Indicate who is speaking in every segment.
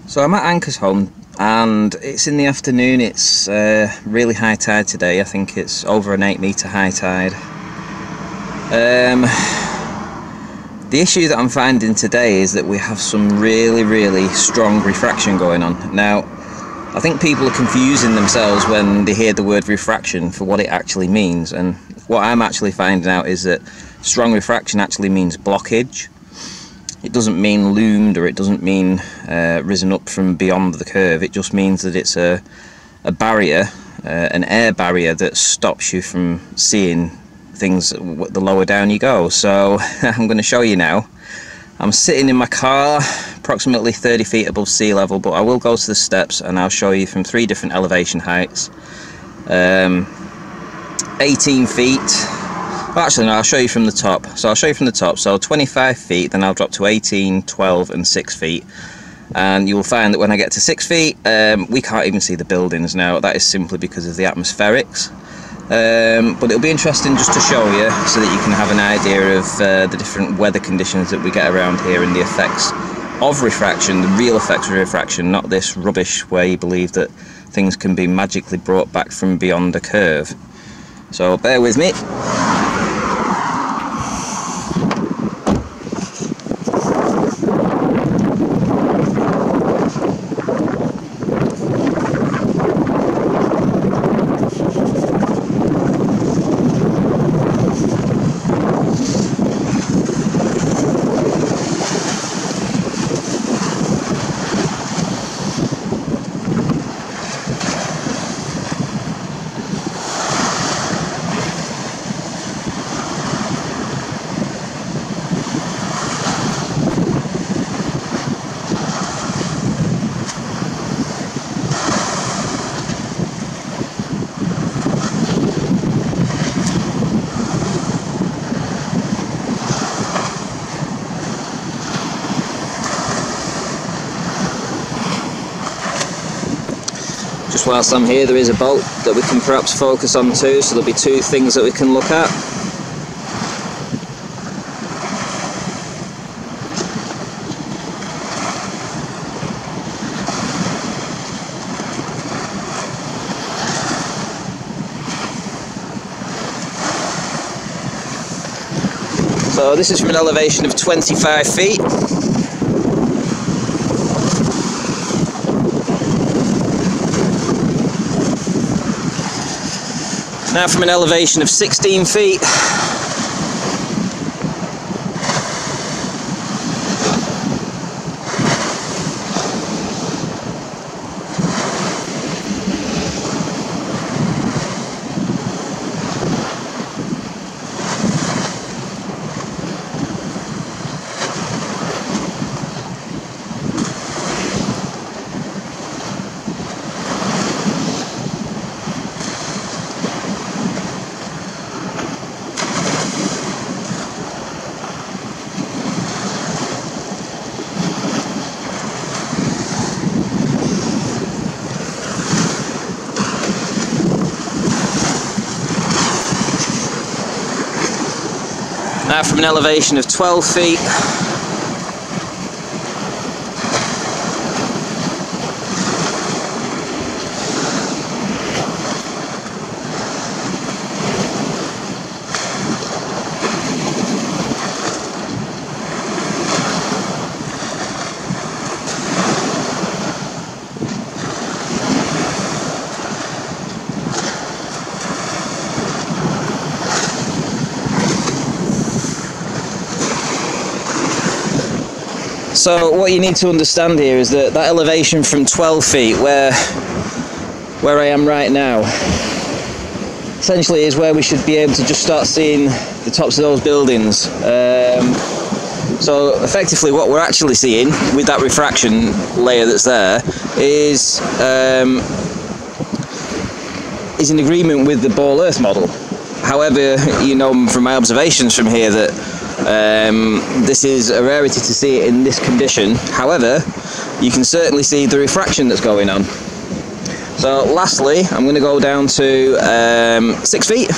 Speaker 1: So I'm at Anchor's home and it's in the afternoon. It's really high tide today. I think it's over an 8-metre high tide. The issue that I'm finding today is that we have some really strong refraction going on. Now, I think people are confusing themselves when they hear the word refraction for what it actually means, and what I'm actually finding out is that strong refraction actually means blockage. It doesn't mean loomed, or it doesn't mean risen up from beyond the curve. It just means that it's a barrier, an air barrier that stops you from seeing things the lower down you go. So I'm going to show you now. I'm sitting in my car approximately 30 feet above sea level, but I will go to the steps and I'll show you from 3 different elevation heights. 18 feet. Well, actually no, I'll show you from the top. So I'll show you from the top. So 25 feet, then I'll drop to 18, 12 and 6 feet. And you'll find that when I get to 6 feet, we can't even see the buildings now. That is simply because of the atmospherics. But it'll be interesting just to show you so that you can have an idea of the different weather conditions that we get around here and the effects of refraction, the real effects of refraction, not this rubbish where you believe that things can be magically brought back from beyond a curve. So bear with me. Just whilst I'm here, there is a boat that we can perhaps focus on too, so there'll be 2 things that we can look at. So this is from an elevation of 25 feet. Now from an elevation of 16 feet. Now from an elevation of 12 feet. So what you need to understand here is that elevation from 12 feet, where I am right now, essentially is where we should be able to just start seeing the tops of those buildings. So effectively what we're actually seeing with that refraction layer that's there is in agreement with the ball earth model. However, you know from my observations from here that this is a rarity to see it in this condition. However, you can certainly see the refraction that's going on. So lastly, I'm going to go down to 6 feet.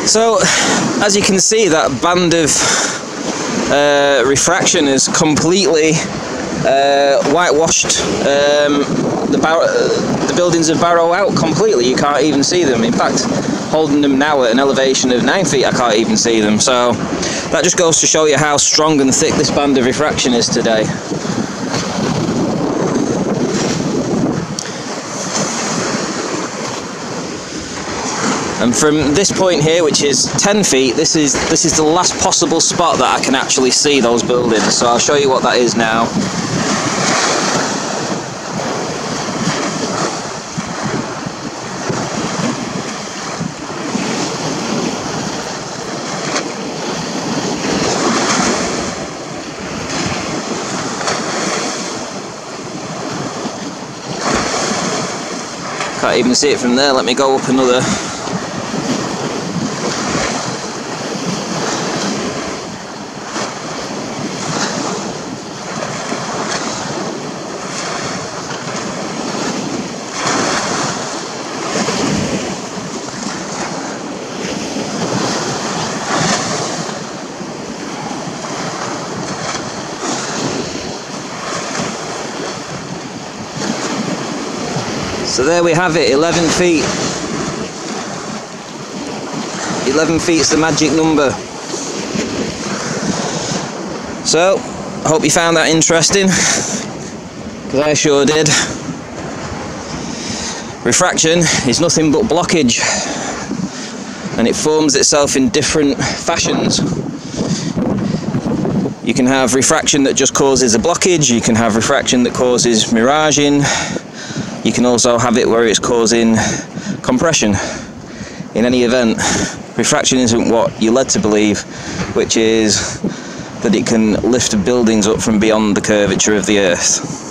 Speaker 1: So, as you can see, that band of refraction has completely whitewashed the buildings of Barrow out completely. You can't even see them. In fact, holding them now at an elevation of 9 feet, I can't even see them. So that just goes to show you how strong and thick this band of refraction is today. And from this point here, which is 10 feet, this is the last possible spot that I can actually see those buildings. So I'll show you what that is now. Can't even see it from there. Let me go up another. So there we have it, 11 feet. 11 feet's the magic number. So, I hope you found that interesting, because I sure did. Refraction is nothing but blockage, and it forms itself in different fashions. You can have refraction that just causes a blockage, you can have refraction that causes miraging, you can also have it where it's causing compression. In any event, refraction isn't what you're led to believe, which is that it can lift buildings up from beyond the curvature of the earth.